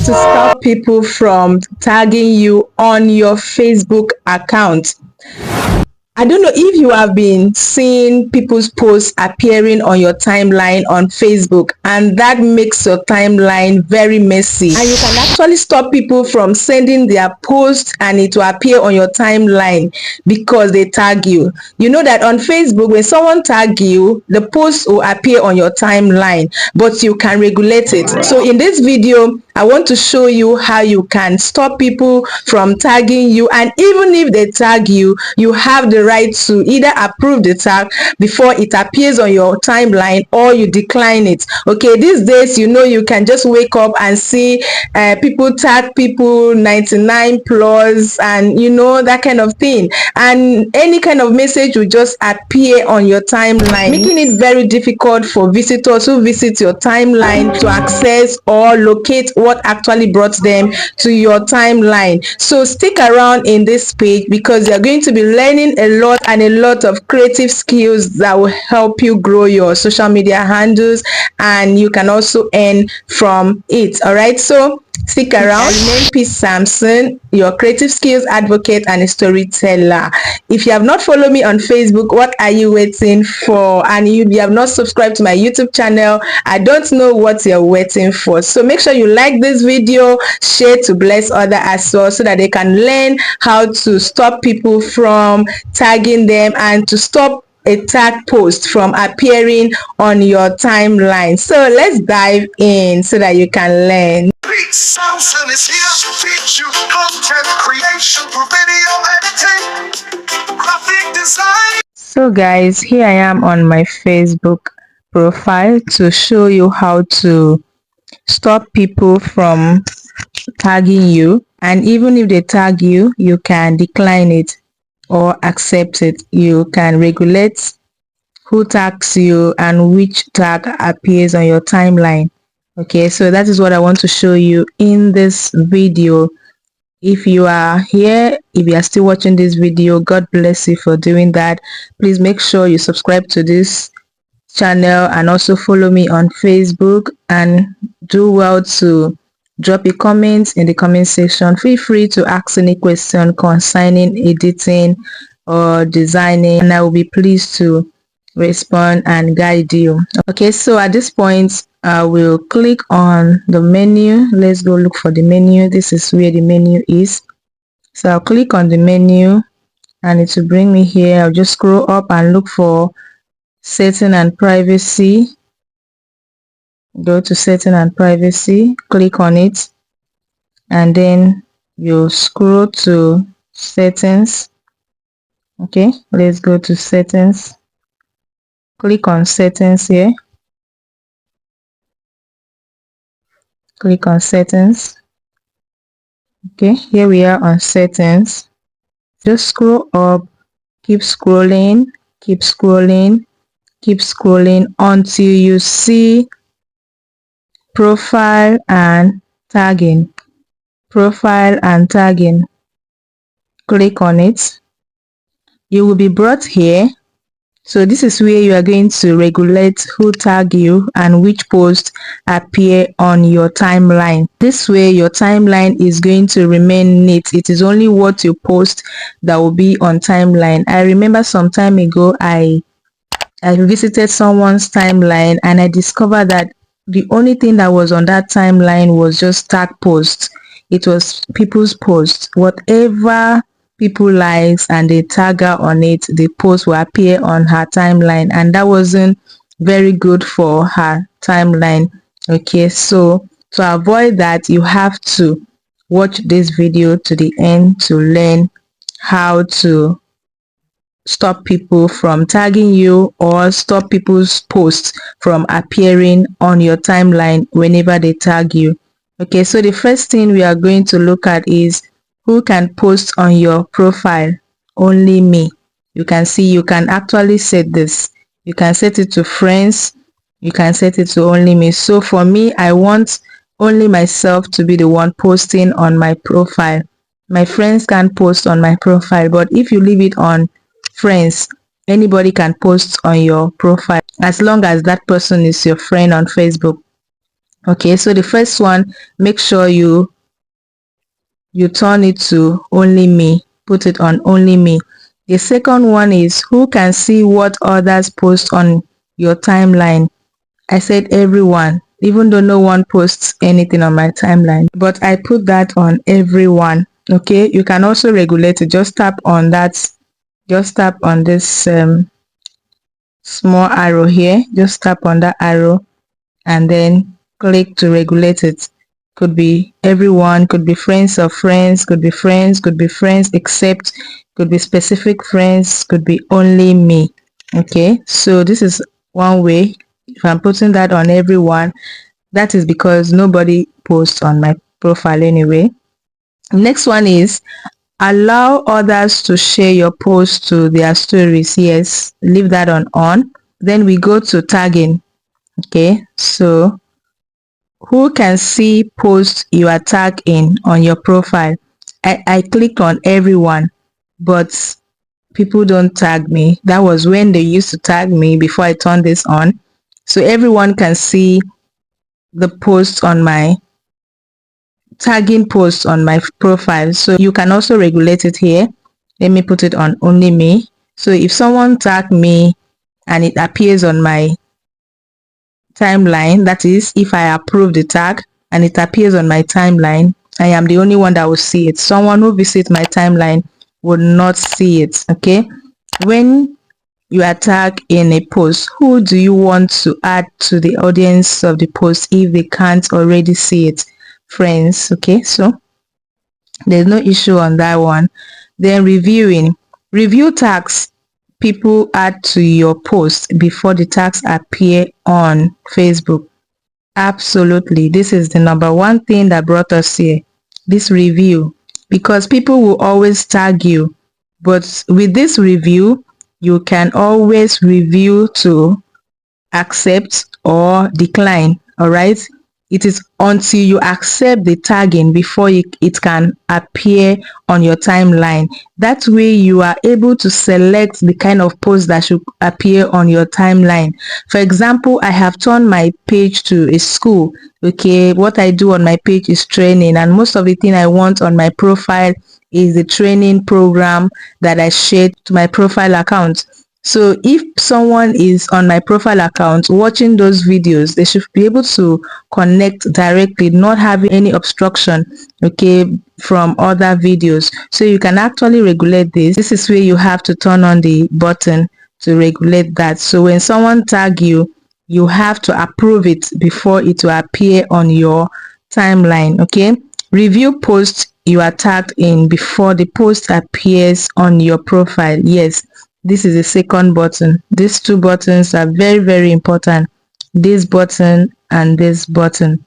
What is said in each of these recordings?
to stop people from tagging you on your Facebook account. I don't know if you have been seeing people's posts appearing on your timeline on Facebook, and that makes your timeline very messy. And you can actually stop people from sending their posts and it will appear on your timeline because they tag you. You know that on Facebook, when someone tag you, the post will appear on your timeline, but you can regulate it. So in this video, I want to show you how you can stop people from tagging you, and even if they tag you, you have the right to either approve the tag before it appears on your timeline or you decline it. Okay, these days, you know, you can just wake up and see people tag people 99 plus and you know, that kind of thing, and any kind of message will just appear on your timeline, making it very difficult for visitors who visit your timeline to access or locate what actually brought them to your timeline. So stick around in this page because you're going to be learning a lot and a lot of creative skills that will help you grow your social media handles, and you can also earn from it. All right, so stick around. I'm P. Samson, your creative skills advocate and a storyteller. If you have not followed me on Facebook, what are you waiting for? And if you have not subscribed to my YouTube channel, I don't know what you're waiting for. So make sure you like this video, share to bless others as well, so that they can learn how to stop people from tagging them and to stop a tag post from appearing on your timeline. So let's dive in so that you can learn. Samson is here to teach you content creation for video editing, graphic design. So guys, here I am on my Facebook profile to show you how to stop people from tagging you, and even if they tag you, you can decline it or accept it. You can regulate who tags you and which tag appears on your timeline. Okay, so that is what I want to show you in this video. If you are here, if you are still watching this video, God bless you for doing that. Please make sure you subscribe to this channel and also follow me on Facebook, and do well to drop a comment in the comment section. Feel free to ask any question concerning editing or designing, and I will be pleased to respond and guide you. Okay, so at this point I will click on the menu. Let's go look for the menu. This is where the menu is. So I'll click on the menu and it will bring me here. I'll just scroll up and look for setting and privacy. Go to setting and privacy, click on it, and then you scroll to settings. Okay, let's go to settings. Click on settings here. Click on settings. Okay, here we are on settings. Just scroll up, keep scrolling, keep scrolling, keep scrolling until you see profile and tagging. Profile and tagging. Click on it. You will be brought here. So this is where you are going to regulate who tag you and which posts appear on your timeline. This way your timeline is going to remain neat. It is only what you post that will be on timeline. I remember some time ago I visited someone's timeline and I discovered that the only thing that was on that timeline was just tag posts. It was people's posts. Whatever people likes and they tag her on it, the post will appear on her timeline, and that wasn't very good for her timeline. Okay, so to avoid that, you have to watch this video to the end to learn how to stop people from tagging you or stop people's posts from appearing on your timeline whenever they tag you. Okay, so the first thing we are going to look at is who can post on your profile. Only me. You can see you can actually set this. You can set it to friends. You can set it to only me. So for me, I want only myself to be the one posting on my profile. My friends can post on my profile, but if you leave it on friends, anybody can post on your profile as long as that person is your friend on Facebook. Okay, so the first one, make sure you turn it to only me, put it on only me. The second one is who can see what others post on your timeline. I said everyone, even though no one posts anything on my timeline, but I put that on everyone. Okay, you can also regulate it. Just tap on that, just tap on this small arrow here, just tap on that arrow and then click to regulate it. Could be everyone, could be friends of friends, could be friends, could be friends except, could be specific friends, could be only me. Okay, so this is one way. If I'm putting that on everyone, that is because nobody posts on my profile anyway. Next one is allow others to share your post to their stories. Yes, leave that on. Then we go to tagging. Okay, so who can see posts you are tagged in on your profile? I clicked on everyone, but people don't tag me. That was when they used to tag me before I turned this on. So everyone can see the posts on my tagging posts on my profile. So you can also regulate it here. Let me put it on only me. So if someone tag me and it appears on my timeline, that is if I approve the tag and it appears on my timeline, I am the only one that will see it. Someone who visits my timeline would not see it. Okay, when you are tagged in a post, who do you want to add to the audience of the post if they can't already see it? Friends. Okay, so there's no issue on that one. Then reviewing, review tags people add to your post before the tags appear on Facebook. Absolutely, this is the number one thing that brought us here, this review, because people will always tag you, but with this review you can always review to accept or decline. All right, it is until you accept the tagging before it can appear on your timeline. That way you are able to select the kind of post that should appear on your timeline. For example, I have turned my page to a school. Okay, what I do on my page is training, and most of the thing I want on my profile is the training program that I shared to my profile account. So if someone is on my profile account watching those videos, they should be able to connect directly, not having any obstruction, okay, from other videos. So you can actually regulate this. This is where you have to turn on the button to regulate that. So when someone tag you, you have to approve it before it will appear on your timeline. Okay, review posts you are tagged in before the post appears on your profile. Yes, this is the second button. These two buttons are very important. This button and this button,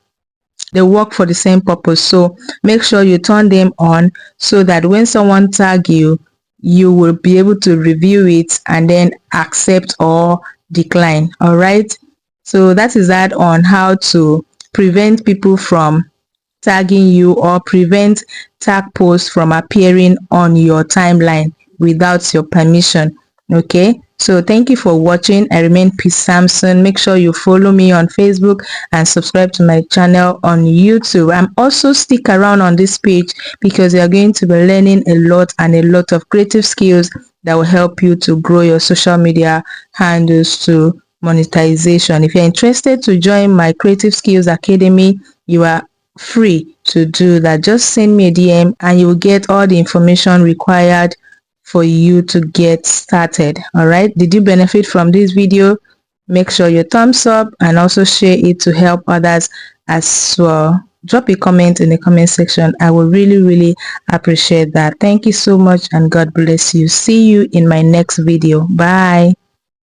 they work for the same purpose. So make sure you turn them on so that when someone tag you, you will be able to review it and then accept or decline. All right, so that is that on how to prevent people from tagging you or prevent tag posts from appearing on your timeline without your permission. Okay, so thank you for watching. I remain Peace Samson. Make sure you follow me on Facebook and subscribe to my channel on YouTube. I'm also stick around on this page because you're going to be learning a lot and a lot of creative skills that will help you to grow your social media handles to monetization. If you're interested to join my Creative Skills Academy, you are free to do that. Just send me a DM and you will get all the information required for you to get started. All right, did you benefit from this video? Make sure you thumbs up and also share it to help others as well. Drop a comment in the comment section. I will really appreciate that. Thank you so much and God bless you. See you in my next video. Bye.